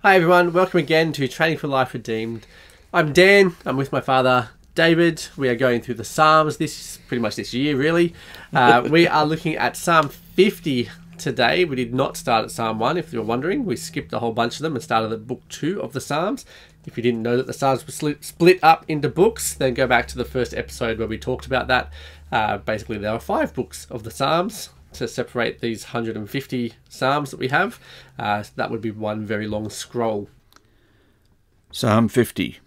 Hi everyone, welcome again to Training for Life Redeemed. I'm Dan, I'm with my father David. We are going through the Psalms pretty much this year really. We are looking at Psalm 50 today. We did not start at Psalm 1 if you're wondering. We skipped a whole bunch of them and started at book 2 of the Psalms. If you didn't know that the Psalms were split up into books, then go back to the first episode where we talked about that. Basically there are 5 books of the Psalms. To separate these 150 psalms that we have, that would be one very long scroll. Psalm 50,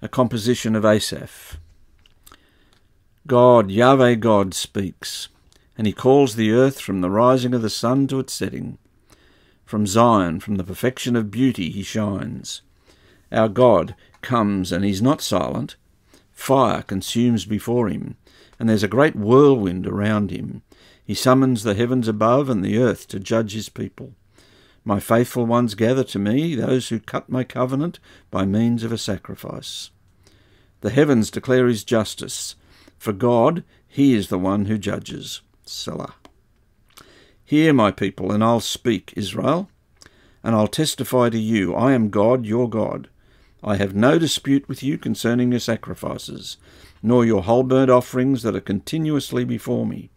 a composition of Asaph. God, Yahweh God, speaks, and he calls the earth from the rising of the sun to its setting. From Zion, from the perfection of beauty, he shines. Our God comes, and he's not silent. Fire consumes before him, and there's a great whirlwind around him. He summons the heavens above and the earth to judge his people. My faithful ones gather to me, those who cut my covenant by means of a sacrifice. The heavens declare his justice. For God, he is the one who judges. Selah. Hear, my people, and I'll speak, Israel, and I'll testify to you. I am God, your God. I have no dispute with you concerning your sacrifices, nor your whole burnt offerings that are continuously before me.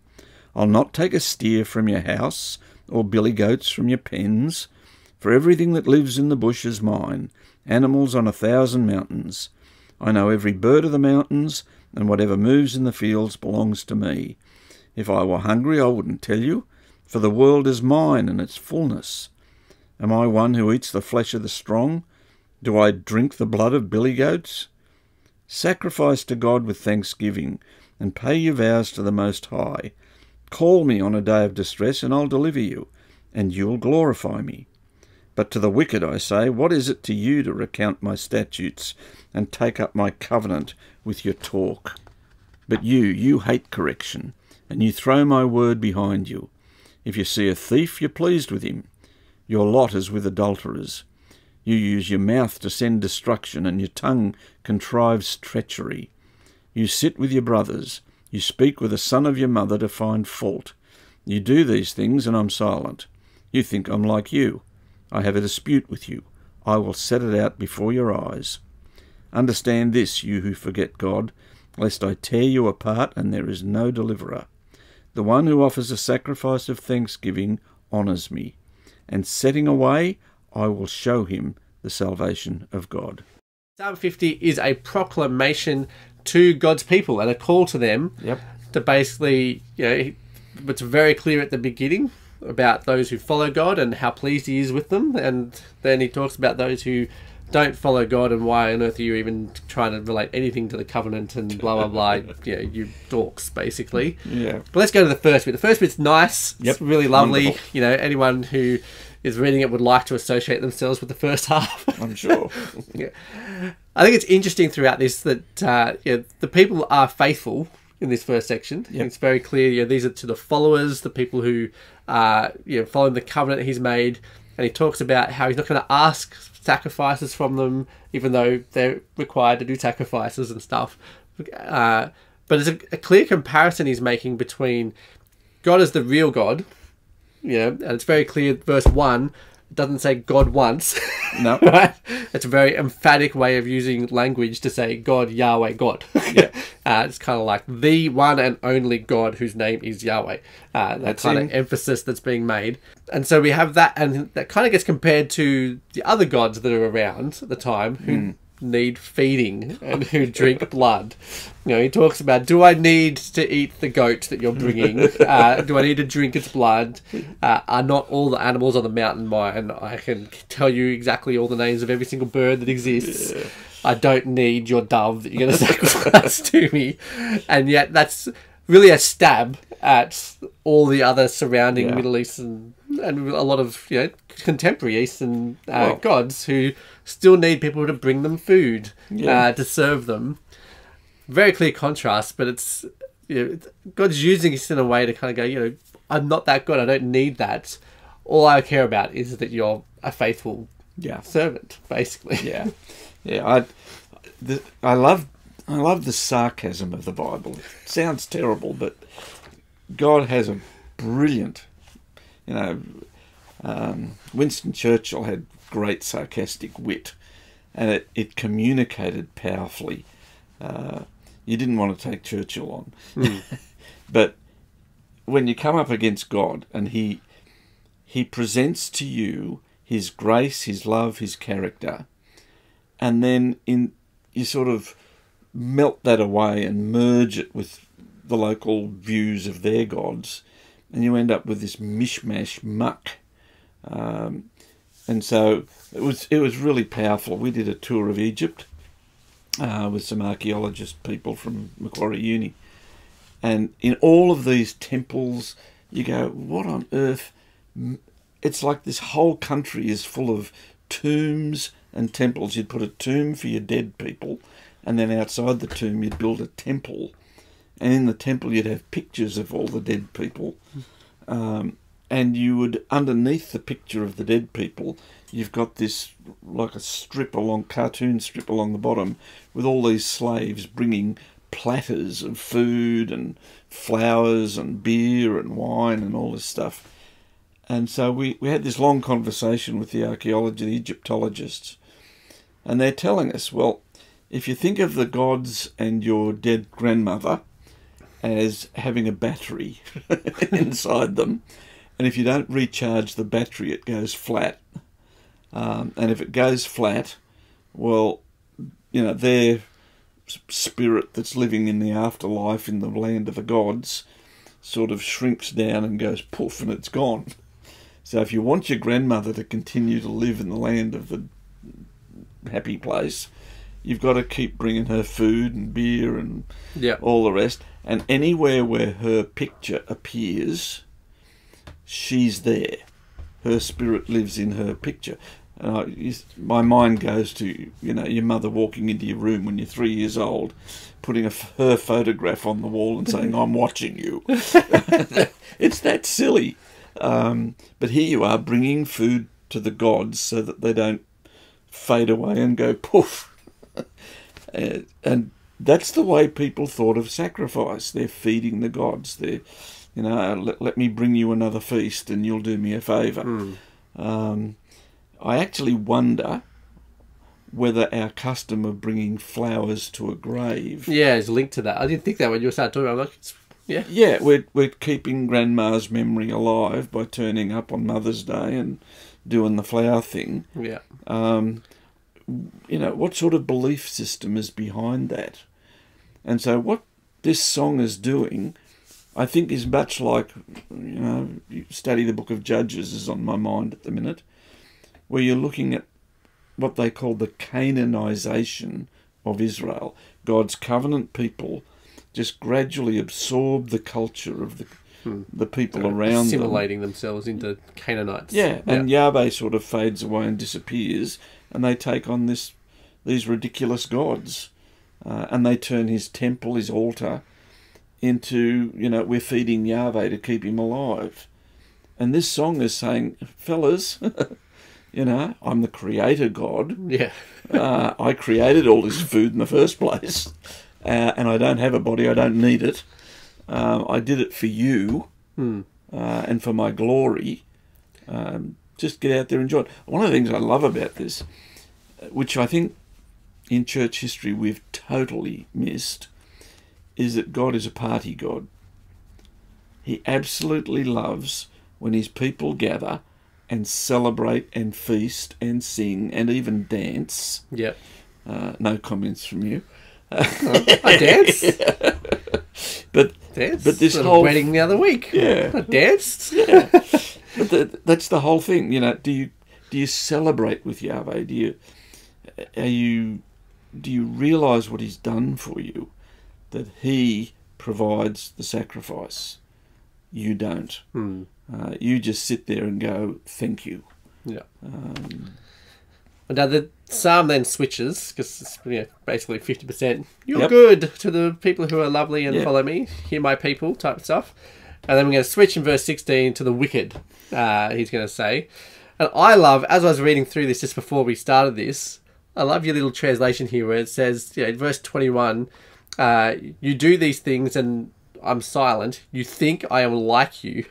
I'll not take a steer from your house, or billy goats from your pens, for everything that lives in the bush is mine, animals on 1,000 mountains. I know every bird of the mountains, and whatever moves in the fields belongs to me. If I were hungry, I wouldn't tell you, for the world is mine and its fullness. Am I one who eats the flesh of the strong? Do I drink the blood of billy goats? Sacrifice to God with thanksgiving, and pay your vows to the Most High. Call me on a day of distress, and I'll deliver you, and you'll glorify me. But to the wicked I say, what is it to you to recount my statutes, and take up my covenant with your talk? But you hate correction, and you throw my word behind you. If you see a thief, you're pleased with him. Your lot is with adulterers. You use your mouth to send destruction, and your tongue contrives treachery. You sit with your brothers. You speak with the son of your mother to find fault. You do these things, and I'm silent. You think I'm like you. I have a dispute with you. I will set it out before your eyes. Understand this, you who forget God, lest I tear you apart and there is no deliverer. The one who offers a sacrifice of thanksgiving honours me, and setting away, I will show him the salvation of God. Psalm 50 is a proclamation to God's people and a call to them to basically, it's very clear at the beginning about those who follow God and how pleased he is with them, and then he talks about those who don't follow God and why on earth are you even trying to relate anything to the covenant and blah blah blah. You dorks basically. Yeah. But let's go to the first bit. The first bit's nice. It's really lovely. Wonderful. Anyone who is reading it would like to associate themselves with the first half. I'm sure. Yeah. I think it's interesting throughout this that the people are faithful in this first section. Yep. It's very clear. These are to the followers, the people who are following the covenant he's made, and he talks about how he's not going to ask sacrifices from them, even though they're required to do sacrifices and stuff. But there's a clear comparison he's making between God as the real God. And it's very clear. Verse 1 doesn't say God once. No. Right? It's a very emphatic way of using language to say God, Yahweh, God. Yeah. It's kind of like the one and only God whose name is Yahweh. That kind of emphasis that's being made. And so we have that, and that kind of gets compared to the other gods that are around at the time who need feeding and who drink blood. He talks about, do I need to eat the goat that you're bringing? Do I need to drink its blood? Are not all the animals on the mountain mine? I can tell you exactly all the names of every single bird that exists. Yeah. I don't need your dove that you're going to sacrifice to me. And yet that's really a stab at all the other surrounding Middle Eastern and a lot of contemporary Eastern gods who still need people to bring them food, to serve them. Very clear contrast, but it's God's using this in a way to kind of go, I'm not that God. I don't need that. All I care about is that you're a faithful servant, basically. Yeah, yeah. I love the sarcasm of the Bible. It sounds terrible, but God has a brilliant, Winston Churchill had great sarcastic wit, and it communicated powerfully. You didn't want to take Churchill on. But when you come up against God and he presents to you his grace, his love, his character, and then you sort of melt that away and merge it with the local views of their gods, and you end up with this mishmash muck. And so it was really powerful. We did a tour of Egypt with some archaeologist people from Macquarie Uni. And in all of these temples, you go, what on earth? It's like this whole country is full of tombs and temples. You'd put a tomb for your dead people, and then outside the tomb you'd build a temple. And in the temple you'd have pictures of all the dead people. And you would, underneath the picture of the dead people, you've got this, like a cartoon strip along the bottom, with all these slaves bringing platters of food and flowers and beer and wine and all this stuff. And so we had this long conversation with the Egyptologists, and they're telling us, well, if you think of the gods and your dead grandmother as having a battery inside them, and if you don't recharge the battery, it goes flat. And if it goes flat, well, their spirit that's living in the afterlife in the land of the gods sort of shrinks down and goes poof, and it's gone. So if you want your grandmother to continue to live in the land of the happy place, you've got to keep bringing her food and beer and all the rest. And anywhere where her picture appears, she's there. Her spirit lives in her picture. My mind goes to, your mother walking into your room when you're 3 years old, putting her photograph on the wall and saying, I'm watching you. It's that silly. But here you are bringing food to the gods so that they don't fade away and go poof. And that's the way people thought of sacrifice. They're feeding the gods. They're, let me bring you another feast and you'll do me a favour. I actually wonder whether our custom of bringing flowers to a grave... Yeah, is linked to that. I didn't think that when you started talking. I'm like, yeah. Yeah, we're keeping Grandma's memory alive by turning up on Mother's Day and doing the flower thing. Yeah. What sort of belief system is behind that? And so what this song is doing, I think, is much like, you study the book of Judges is on my mind at the minute, where you're looking at what they call the Canaanization of Israel. God's covenant people just gradually absorb the culture of the people around them. Assimilating themselves into Canaanites. Yeah, and Yahweh sort of fades away and disappears, and they take on these ridiculous gods. And they turn his temple, his altar, into, we're feeding Yahweh to keep him alive. And this song is saying, fellas, I'm the creator God. Yeah. I created all this food in the first place. And I don't have a body, I don't need it. I did it for you and for my glory. Just get out there and enjoy it. One of the things I love about this, which I think in church history we've totally missed, is that God is a party God. He absolutely loves when his people gather and celebrate and feast and sing and even dance. Yep. No comments from you. I dance. But this whole wedding the other week. Yeah. I danced. Yeah. But that's the whole thing. Do you celebrate with Yahweh? Do you realise what he's done for you? That he provides the sacrifice. You don't. You just sit there and go, thank you. Yeah. Now the psalm then switches, because it's basically 50%. You're good to the people who are lovely and follow me. Hear my people type of stuff. And then we're going to switch in verse 16 to the wicked, he's going to say. And I love, as I was reading through this just before we started this, I love your little translation here where it says, in verse 21, you do these things and I'm silent. You think I am like you.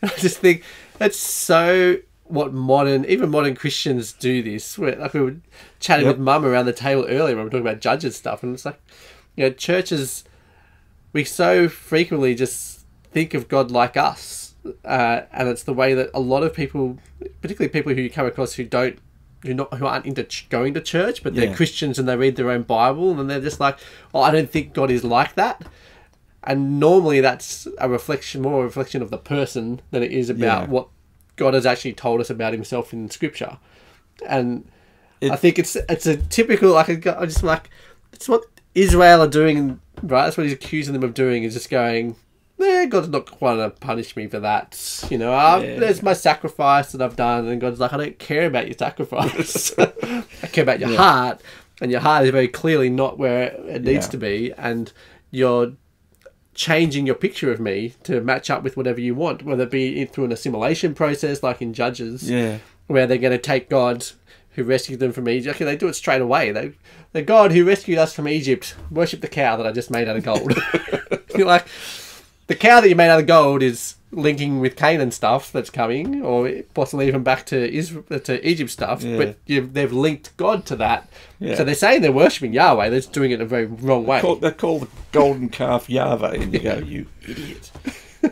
I just think that's so what even modern Christians do this. Like we were chatting with Mum around the table earlier when we were talking about judges stuff, and it's like, churches, we so frequently just think of God like us, and it's the way that a lot of people, particularly people who you come across who aren't into going to church, but they're Christians and they read their own Bible, and they're just like, oh, I don't think God is like that. And normally that's more a reflection of the person than it is about what God has actually told us about himself in Scripture. And I think it's a typical, it's what Israel are doing, right? That's what he's accusing them of doing, is just going, God's not going to punish me for that. There's my sacrifice that I've done. And God's like, I don't care about your sacrifice. I care about your heart. And your heart is very clearly not where it needs to be. And you're changing your picture of me to match up with whatever you want, whether it be through an assimilation process like in Judges, where they're going to take God who rescued them from Egypt. Okay, they do it straight away. The God who rescued us from Egypt, worship the cow that I just made out of gold. You're like, the cow that you made out of gold is linking with Canaan stuff that's coming, or possibly even back to Egypt stuff, but they've linked God to that. So they're saying they're worshipping Yahweh, they're just doing it in a very wrong way. They call the golden calf Yahweh, and you go, you idiot.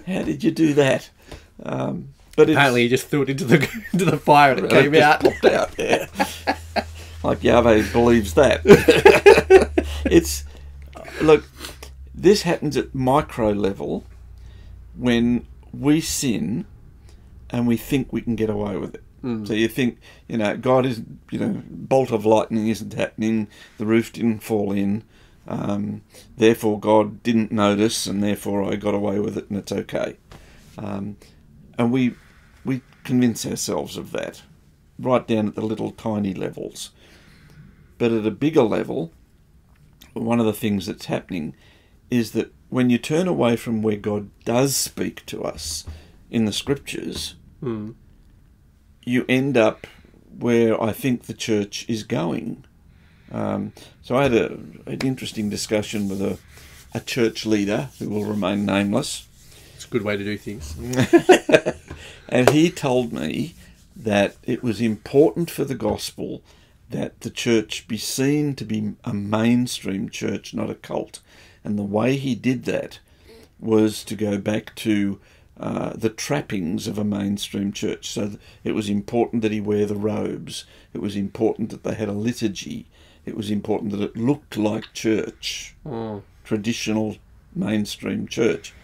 How did you do that? But apparently he just threw it into the fire and it came out. Popped out, like Yahweh believes that. Look, this happens at micro level when we sin and we think we can get away with it. So you think, God is, bolt of lightning isn't happening, the roof didn't fall in, therefore God didn't notice, and therefore I got away with it and it's okay. And we convince ourselves of that, right down at the little tiny levels. But at a bigger level, one of the things that's happening is that when you turn away from where God does speak to us in the Scriptures, you end up where I think the church is going. So I had an interesting discussion with a church leader who will remain nameless. It's a good way to do things. And he told me that it was important for the gospel that the church be seen to be a mainstream church, not a cult. And the way he did that was to go back to the trappings of a mainstream church. So it was important that he wear the robes. It was important that they had a liturgy. It was important that it looked like church, traditional mainstream church.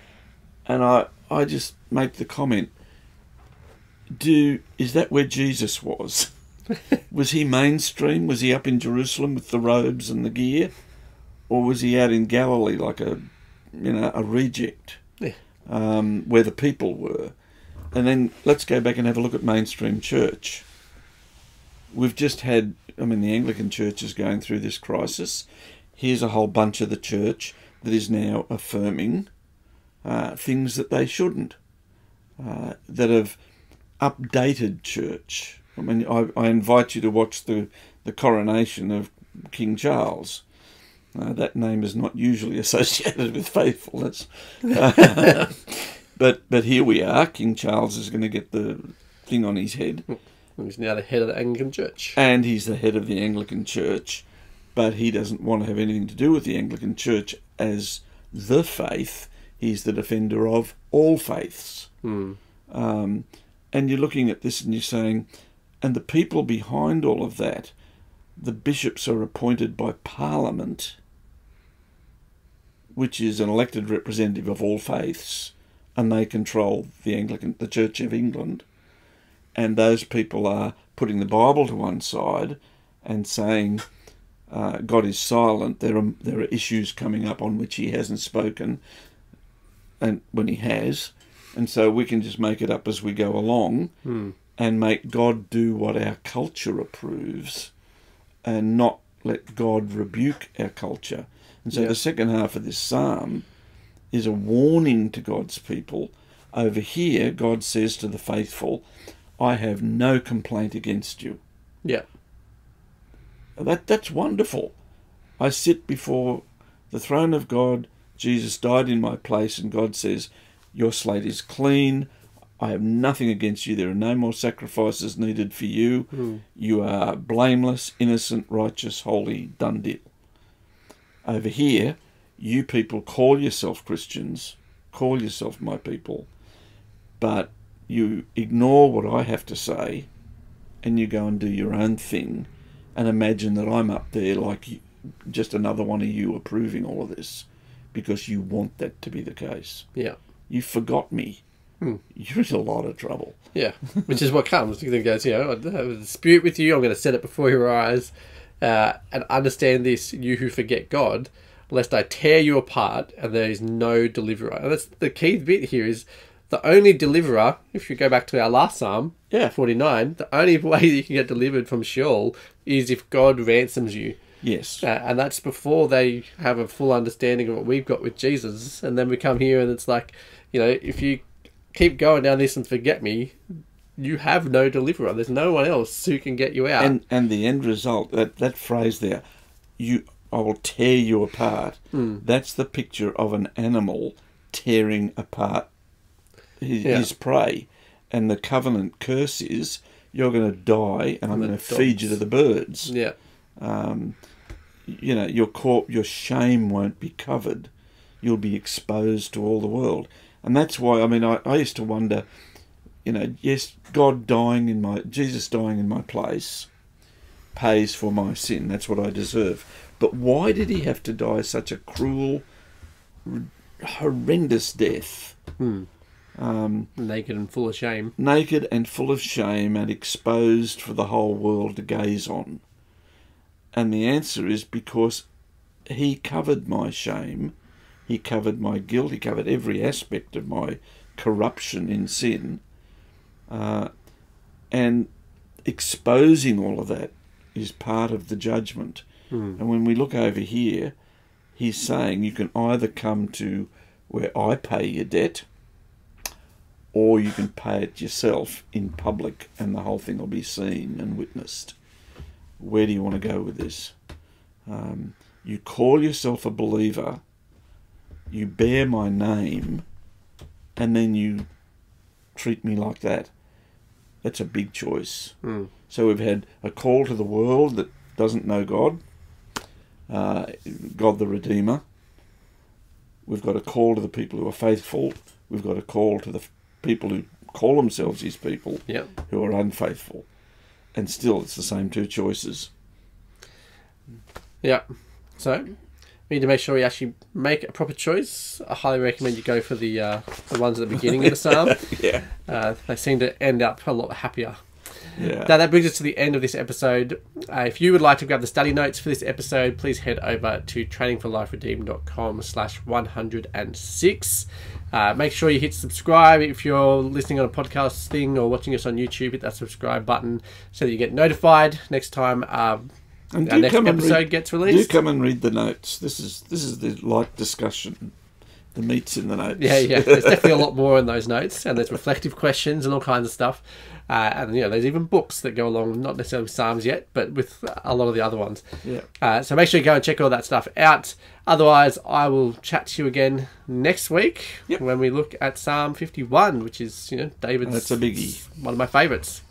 And I just make the comment, is that where Jesus was? Was he mainstream? Was he up in Jerusalem with the robes and the gear? Or was he out in Galilee like a reject, where the people were? And then let's go back and have a look at mainstream church. We've just had, the Anglican Church is going through this crisis. Here's a whole bunch of the church that is now affirming things that they shouldn't, that have updated church. I invite you to watch the coronation of King Charles. That name is not usually associated with faithfulness. But here we are. King Charles is going to get the thing on his head. He's now the head of the Anglican Church. And he's the head of the Anglican Church. But he doesn't want to have anything to do with the Anglican Church as the faith. He's the defender of all faiths. And you're looking at this and you're saying, and the people behind all of that, the bishops are appointed by Parliament, which is an elected representative of all faiths, and they control the Church of England. And those people are putting the Bible to one side and saying God is silent. There are issues coming up on which he hasn't spoken, and when he has, and so we can just make it up as we go along and make God do what our culture approves, and not let God rebuke our culture. And so the second half of this psalm is a warning to God's people. Over here, God says to the faithful, I have no complaint against you. Yeah. That's wonderful. I sit before the throne of God. Jesus died in my place, and God says, your slate is clean. I have nothing against you. There are no more sacrifices needed for you. You are blameless, innocent, righteous, holy, done deal. Over here, you people call yourself Christians, call yourself my people, but you ignore what I have to say and you go and do your own thing and imagine that I'm up there like just another one of you approving all of this because you want that to be the case. Yeah. You forgot me. You're in a lot of trouble. Yeah, which is what comes. You goes, I have a dispute with you. I'm going to set it before your eyes and understand this, you who forget God, lest I tear you apart and there is no deliverer. And that's the key bit here is the only deliverer, if you go back to our last Psalm, 49, the only way that you can get delivered from Sheol is if God ransoms you. Yes. And that's before they have a full understanding of what we've got with Jesus. And then we come here and it's like, if you keep going down this and forget me, you have no deliverer. There's no one else who can get you out. And the end result, that phrase there, I will tear you apart. That's the picture of an animal tearing apart his prey. And the covenant curse is, you're going to die and I'm going to feed you to the birds. Yeah. Your shame won't be covered. You'll be exposed to all the world. And that's why, I used to wonder, yes, Jesus dying in my place pays for my sin. That's what I deserve. But why did he have to die such a cruel, horrendous death? Naked and full of shame. Naked and full of shame and exposed for the whole world to gaze on. And the answer is because he covered my shame. He covered my guilt. He covered every aspect of my corruption in sin. And exposing all of that is part of the judgment. And when we look over here, he's saying you can either come to where I pay your debt, or you can pay it yourself in public and the whole thing will be seen and witnessed. Where do you want to go with this? You call yourself a believer, you bear my name, and then you treat me like that. That's a big choice. So we've had a call to the world that doesn't know God, God the Redeemer. We've got a call to the people who are faithful. We've got a call to the people who call themselves his people, who are unfaithful. And still it's the same two choices. Yeah. So we need to make sure we actually make a proper choice. I highly recommend you go for the ones at the beginning of the psalm. They seem to end up a lot happier. Now that brings us to the end of this episode. If you would like to grab the study notes for this episode, please head over to trainingforliferedeemed.com/106. Make sure you hit subscribe if you're listening on a podcast thing or watching us on YouTube. Hit that subscribe button so that you get notified next time our next episode gets released. Do come and read the notes. This is the light discussion. The meat's in the notes. Yeah. There's definitely a lot more in those notes, and there's reflective questions and all kinds of stuff. And there's even books that go along, not necessarily with Psalms yet, but with a lot of the other ones. So make sure you go and check all that stuff out. Otherwise, I will chat to you again next week when we look at Psalm 51, which is David's. That's a biggie. One of my favourites.